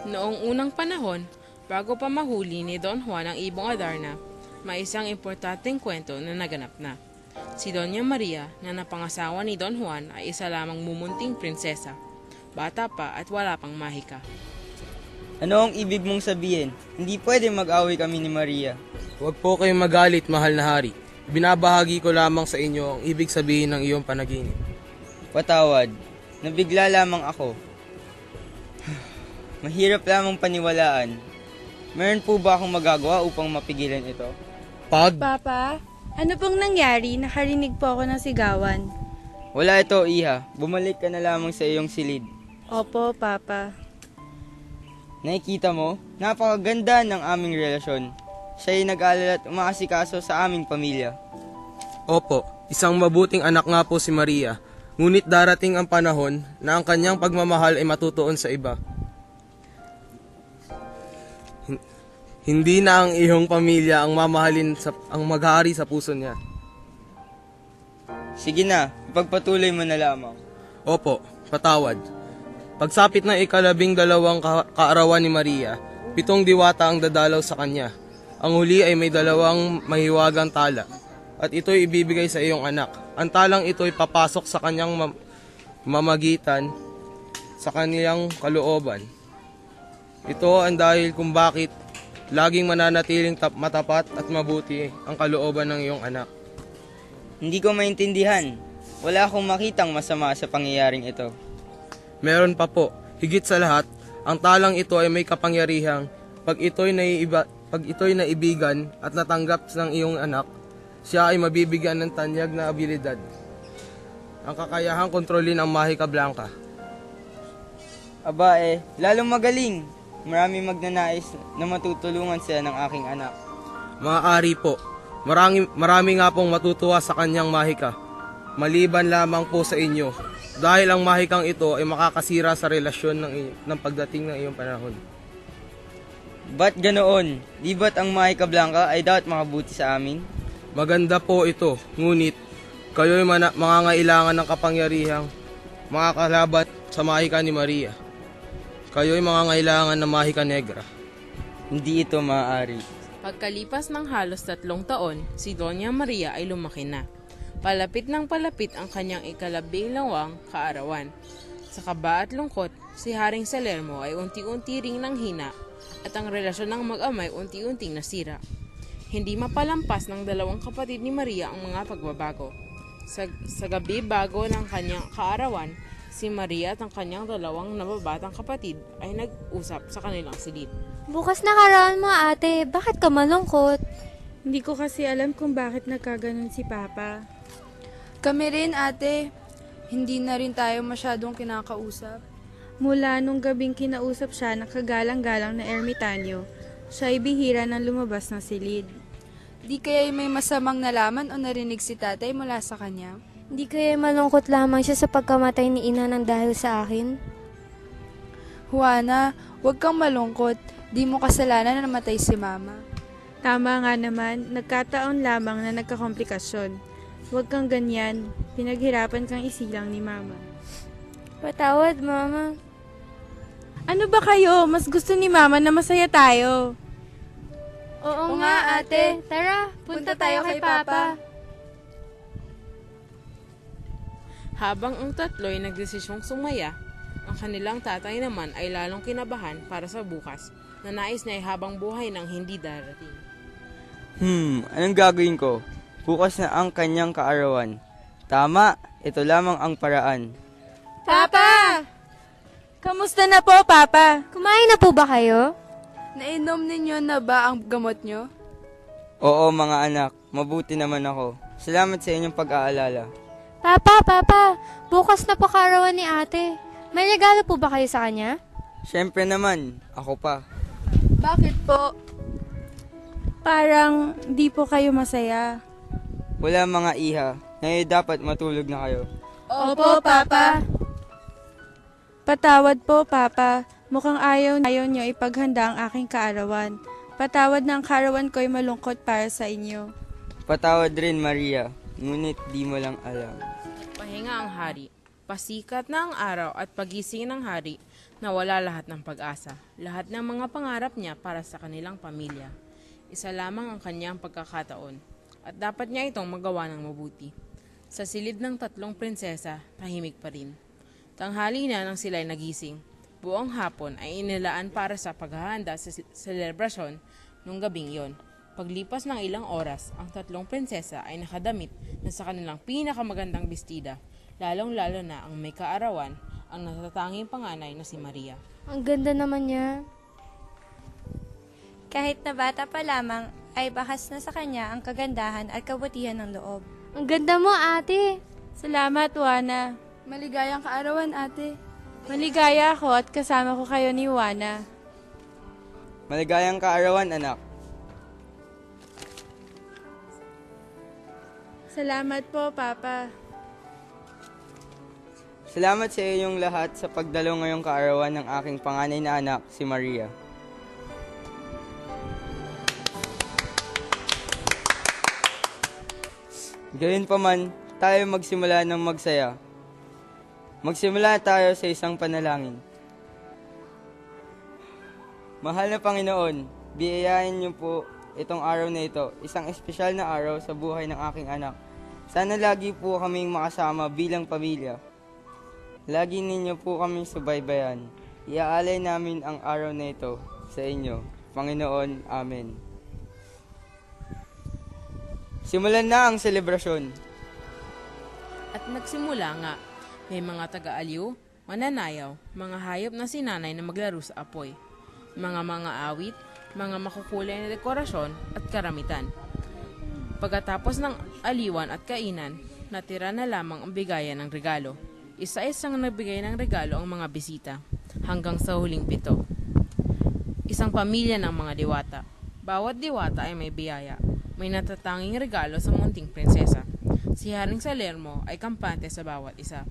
Noong unang panahon, bago pa mahuli ni Don Juan ang ibong Adarna, may isang importanteng kwento na naganap na. Si Doña Maria na napangasawa ni Don Juan ay isa lamang mumunting prinsesa. Bata pa at wala pang mahika. Ano ang ibig mong sabihin? Hindi pwede mag-away kami ni Maria. Huwag po kayong magalit, mahal na hari. Binabahagi ko lamang sa inyo ang ibig sabihin ng iyong panaginip. Patawad, nabigla lamang ako. Mahirap lamang paniwalaan. Meron po ba akong magagawa upang mapigilan ito? Papa, ano pong nangyari? Nakarinig po ako ng sigawan. Wala ito, Iha. Bumalik ka na lamang sa iyong silid. Opo, Papa. Nakikita mo, napakaganda ng aming relasyon. Siya ay nag-alala at umaasikaso sa aming pamilya. Opo, isang mabuting anak nga po si Maria. Ngunit darating ang panahon na ang kanyang pagmamahal ay matutuon sa iba. Hindi na ang iyong pamilya ang mamahalin ang maghari sa puso niya. Sige na, ipagpatuloy mo na lamang. Opo, patawad. Pagsapit ng 12 kaarawan ni Maria, 7 diwata ang dadalaw sa kanya. Ang huli ay may 2 mahiwagang tala, at ito'y ibibigay sa iyong anak. Ang talang ito'y papasok sa kanyang mamagitan sa kanyang kalooban. Ito ang dahil kung bakit laging mananatiling matapat at mabuti ang kalooban ng iyong anak. Hindi ko maintindihan. Wala akong makitang masama sa pangyayaring ito. Meron pa po, higit sa lahat, ang talang ito ay may kapangyarihang pag ito'y naibigan at natanggap ng iyong anak, siya ay mabibigyan ng tanyag na abilidad. Ang kakayahang kontrolin ang Mahika Blanca. Aba lalong magaling. Marami magnanais na matutulungan sila ng aking anak. Maaari po, marami nga pong matutuwa sa kanyang mahika. Maliban lamang po sa inyo, dahil ang mahikang ito ay makakasira sa relasyon ng pagdating ng iyong panahon. Ba't ganoon? Di ba't ang Mahika Blanca ay dapat makabuti sa amin? Maganda po ito, ngunit kayo'y mangangailangan ng kapangyarihang makakalaban sa mahika ni Maria. Kayo'y mangangailangan ng Mahika Negra. Hindi ito maaari. Pagkalipas ng halos 3 taon, si Doña Maria ay lumaki na. Palapit ng palapit ang kanyang 12 kaarawan. Sa kaba at lungkot, si Haring Salermo ay unti-unti ring nanghina at ang relasyon ng mag-amay unti-unting nasira. Hindi mapalampas ng 2 kapatid ni Maria ang mga pagbabago. Sa gabi bago ng kanyang kaarawan, si Maria at ang kanyang 2 nababatang kapatid ay nag-usap sa kanilang silid. Bukas na kaarawan mo, ate. Bakit ka malungkot? Hindi ko kasi alam kung bakit nagkaganon si Papa. Kami rin, ate. Hindi na rin tayo masyadong kinakausap. Mula nung gabing kinausap siya ng kagalang-galang na ermitanyo, siya ay bihira ng lumabas ng silid. Di kaya may masamang nalaman o narinig si tatay mula sa kanya? Hindi kaya malungkot lamang siya sa pagkamatay ni ina ng dahil sa akin? Juana, huwag kang malungkot. Di mo kasalanan na namatay si mama. Tama nga naman, nagkataon lamang na nagkakomplikasyon. Huwag kang ganyan, pinaghirapan kang isilang ni Mama. Patawad, Mama. Ano ba kayo? Mas gusto ni Mama na masaya tayo. Oo nga, ate. Tara, punta tayo kay Papa. Habang ang tatlo'y nagdesisyong sumaya, ang kanilang tatay naman ay lalong kinabahan para sa bukas na nais na habang buhay nang hindi darating. Anong gagawin ko? Bukas na ang kanyang kaarawan. Tama, ito lamang ang paraan. Papa! Kamusta na po, Papa? Kumain na po ba kayo? Nainom ninyo na ba ang gamot nyo? Oo mga anak, mabuti naman ako. Salamat sa inyong pag-aalala. Papa, bukas na po kaarawan ni ate. May regalo po ba kayo sa kanya? Siyempre naman, ako pa. Bakit po? Parang di po kayo masaya. Wala mga iha, ngayon dapat matulog na kayo. Opo, Papa. Patawad po, Papa. Mukhang ayaw niyo ipaghanda ang aking kaarawan. Patawad na ang kaarawan ko'y malungkot para sa inyo. Patawad rin, Maria. Ngunit di mo lang alam. Pahinga ang hari. Pasikat na ang araw at pagising ng hari, nawala lahat ng pag-asa. Lahat ng mga pangarap niya para sa kanilang pamilya. Isa lamang ang kanyang pagkakataon at dapat niya itong magawa ng mabuti. Sa silid ng tatlong prinsesa, tahimik pa rin. Tanghali na nang sila'y nagising. Buong hapon ay inilaan para sa paghahanda sa selebrasyon nung gabing yon. Paglipas ng ilang oras, ang tatlong prinsesa ay nakadamit na sa kanilang pinakamagandang bestida, lalong-lalo na ang may kaarawan, ang natatanging panganay na si Maria. Ang ganda naman niya. Kahit na bata pa lamang, ay bakas na sa kanya ang kagandahan at kabutihan ng loob. Ang ganda mo, ate. Salamat, Wana. Maligayang kaarawan, ate. Maligaya ako at kasama ko kayo ni Wana. Maligayang kaarawan, anak. Salamat po, Papa. Salamat sa inyong lahat sa pagdalo ngayong kaarawan ng aking panganay na anak, si Maria. Gayunpaman, tayo magsimula ng magsaya. Magsimula tayo sa isang panalangin. Mahal na Panginoon, biyayain niyo po itong araw na ito, isang espesyal na araw sa buhay ng aking anak. Sana lagi po kaming makasama bilang pamilya. Lagi ninyo po kaming subaybayan. Iaalay namin ang araw na ito sa inyo. Panginoon, Amen. Simulan na ang selebrasyon. At nagsimula nga, may mga taga-aliw, mananayaw, mga hayop na sinanay na maglaro sa apoy, mga awit, mga makukulay na dekorasyon at karamitan. Pagkatapos ng aliwan at kainan, natira na lamang ang bigayan ng regalo. Isa-isang nagbigay ng regalo ang mga bisita, hanggang sa huling 7. Isang pamilya ng mga diwata. Bawat diwata ay may biyaya. May natatanging regalo sa munting prinsesa. Si Haring Salermo ay kampante sa bawat isa.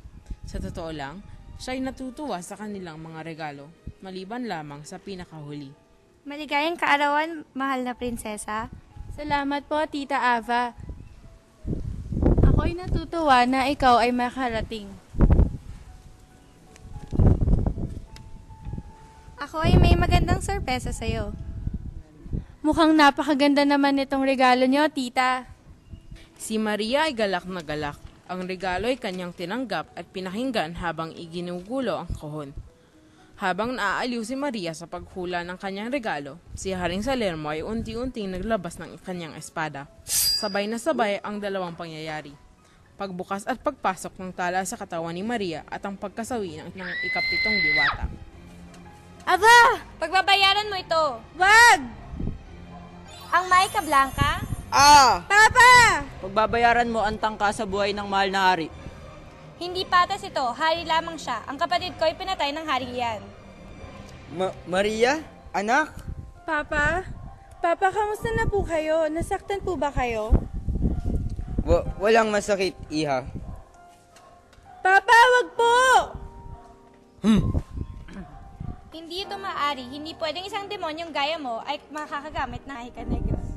Sa totoo lang, siya ay natutuwa sa kanilang mga regalo, maliban lamang sa pinakahuli. Maligayang kaarawan, mahal na prinsesa. Salamat po, Tita Ava. Ako'y natutuwa na ikaw ay makarating. Ako ay may magandang sorpresa sa'yo. Mukhang napakaganda naman itong regalo niyo, Tita. Si Maria ay galak na galak. Ang regalo ay kanyang tinanggap at pinakinggan habang iginugulo ang kahon. Habang naaaliw si Maria sa paghula ng kanyang regalo, si Haring Salermo ay unti-unting naglabas ng kanyang espada. Sabay na sabay ang dalawang pangyayari. Pagbukas at pagpasok ng tala sa katawan ni Maria at ang pagkasawi ng ikapitong diwata. Aba! Pagbabayaran mo ito! Wag! Ang Maika Blanca? Papa! Pagbabayaran mo ang tangka sa buhay ng mahal na hari. Hindi patas ito, hari lamang siya. Ang kapatid ko ay pinatay ng hari iyan. Maria? Anak? Papa? Papa, kamusta na po kayo? Nasaktan po ba kayo? Walang masakit, iha. Papa, wag po! Hindi ito maaari. Hindi pwedeng isang demonyong gaya mo ay makakagamit ng Maika Negros.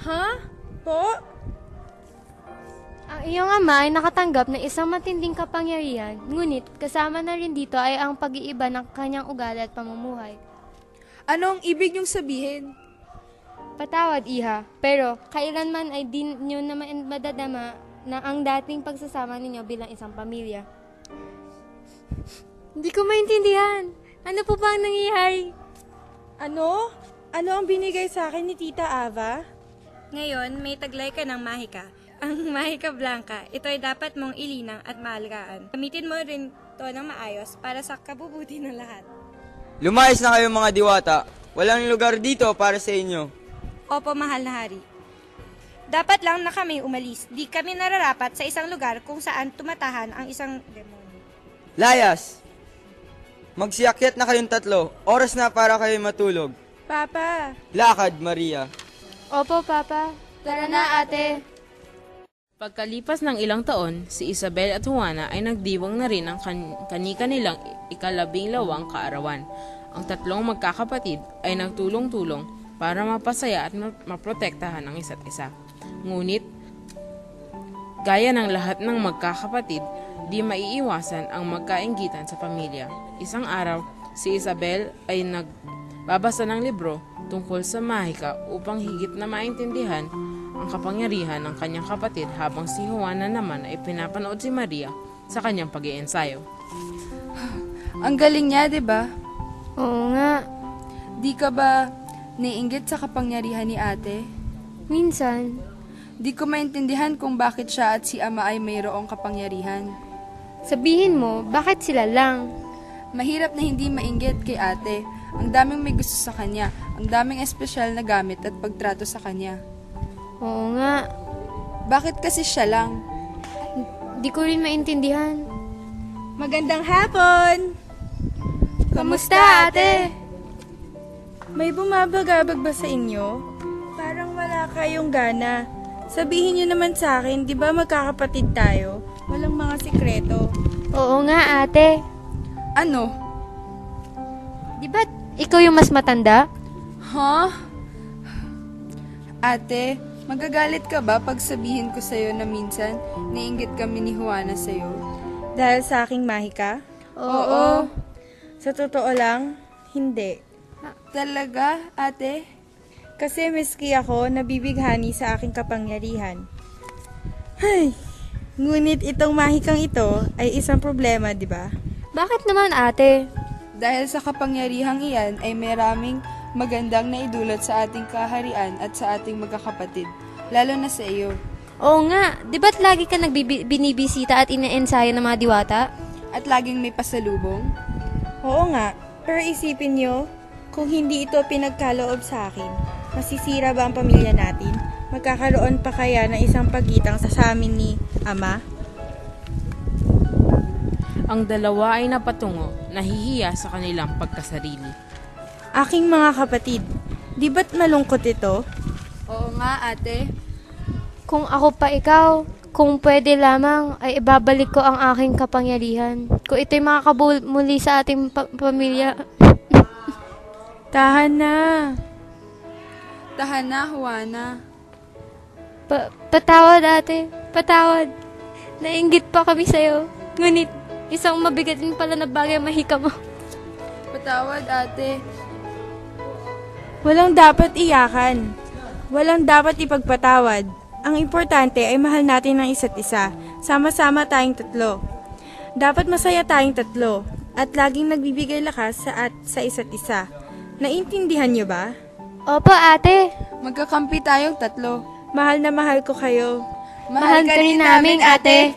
Ha? Po? Ang iyong ama ay nakatanggap ng isang matinding kapangyarihan, ngunit kasama na rin dito ay ang pag-iiba ng kanyang ugali at pamumuhay. Anong ibig niyong sabihin? Patawad, iha, pero kailanman ay di nyo naman madadama na ang dating pagsasama ninyo bilang isang pamilya. Hindi ko maintindihan. Ano po ba ang nangyayari? Ano? Ano ang binigay sa akin ni Tita Ava? Ngayon, may taglay ka ng Mahika. Ang Mahika Blanca, ito ay dapat mong ilinang at maalagaan. Gamitin mo rin to ng maayos para sa kabubuti ng lahat. Lumayas na kayo mga diwata. Walang lugar dito para sa inyo. Opo, mahal na hari. Dapat lang na kami umalis. Di kami nararapat sa isang lugar kung saan tumatahan ang isang demonyo. Layas! Magsiakyat na kayong 3. Oras na para kayo matulog. Papa! Lakad, Maria. Opo, Papa. Tara na, ate. Pagkalipas ng ilang taon, si Isabel at Juana ay nagdiwang na rin ang kani-kanilang ika-12 kaarawan. Ang tatlong magkakapatid ay nagtulong-tulong para mapasaya at maprotektahan ang isa't isa. Ngunit, gaya ng lahat ng magkakapatid, di maiiwasan ang magkainggitan sa pamilya. Isang araw, Si Isabel ay nagbabasa ng libro tungkol sa mahika upang higit na maintindihan ang kapangyarihan ng kanyang kapatid habang si Juana naman ay pinapanood si Maria sa kanyang pag-iensayo. Ang galing niya, di ba? Oo nga. Di ka ba naiinggit sa kapangyarihan ni ate? Minsan. Di ko maintindihan kung bakit siya at si ama ay mayroong kapangyarihan. Sabihin mo, bakit sila lang? Mahirap na hindi mainggit kay ate. Ang daming may gusto sa kanya. Ang daming espesyal na gamit at pagtrato sa kanya. Oo nga. Bakit kasi siya lang? Di ko rin maintindihan. Magandang hapon! Kamusta, ate? May bumabagabag ba sa inyo? Parang wala kayong gana. Sabihin niyo naman sa akin, di ba magkakapatid tayo? Walang mga sikreto. Oo nga, ate. Ano? Di ba ikaw yung mas matanda? Huh? Ate, magagalit ka ba pag sabihin ko sa'yo na minsan naiinggit kami ni Juana sa'yo? Dahil sa aking mahika? Oo. Sa totoo lang, hindi. Talaga, ate? Kasi miski ako nabibighani sa aking kapangyarihan. Ay, ngunit itong mahikang ito ay isang problema, di ba? Bakit naman, ate? Dahil sa kapangyarihang iyan ay maraming magandang naidulot sa ating kaharian at sa ating magkakapatid, lalo na sa iyo. Oo nga. Di ba't lagi ka binibisita at ina-ensayo ng mga diwata? At laging may pasalubong? Oo nga, pero isipin nyo, kung hindi ito pinagkaloob sa akin, masisira ba ang pamilya natin? Magkakaroon pa kaya ng isang pagitan sa amin ni Ama? Ang dalawa ay napatungo, nahihiya sa kanilang pagkasarili. Aking mga kapatid, di ba't malungkot ito? Oo nga, ate. Kung ako pa ikaw, kung pwede lamang, ay ibabalik ko ang aking kapangyarihan. Kung ito'y makakabul muli sa ating pamilya. Tahan na. Tahan na, Juana. Patawad, ate. Patawad. Nainggit pa kami sa'yo. Ngunit, isang mabigat din pala na bagay ang mahika mo. Patawad, ate. Walang dapat iyakan. Walang dapat ipagpatawad. Ang importante ay mahal natin ang isa't isa. Sama-sama tayong tatlo. Dapat masaya tayong tatlo. At laging nagbibigay lakas sa isa't isa. Naintindihan niyo ba? Opo, ate. Magkakampi tayong tatlo. Mahal na mahal ko kayo. Mahal ka rin namin, ate.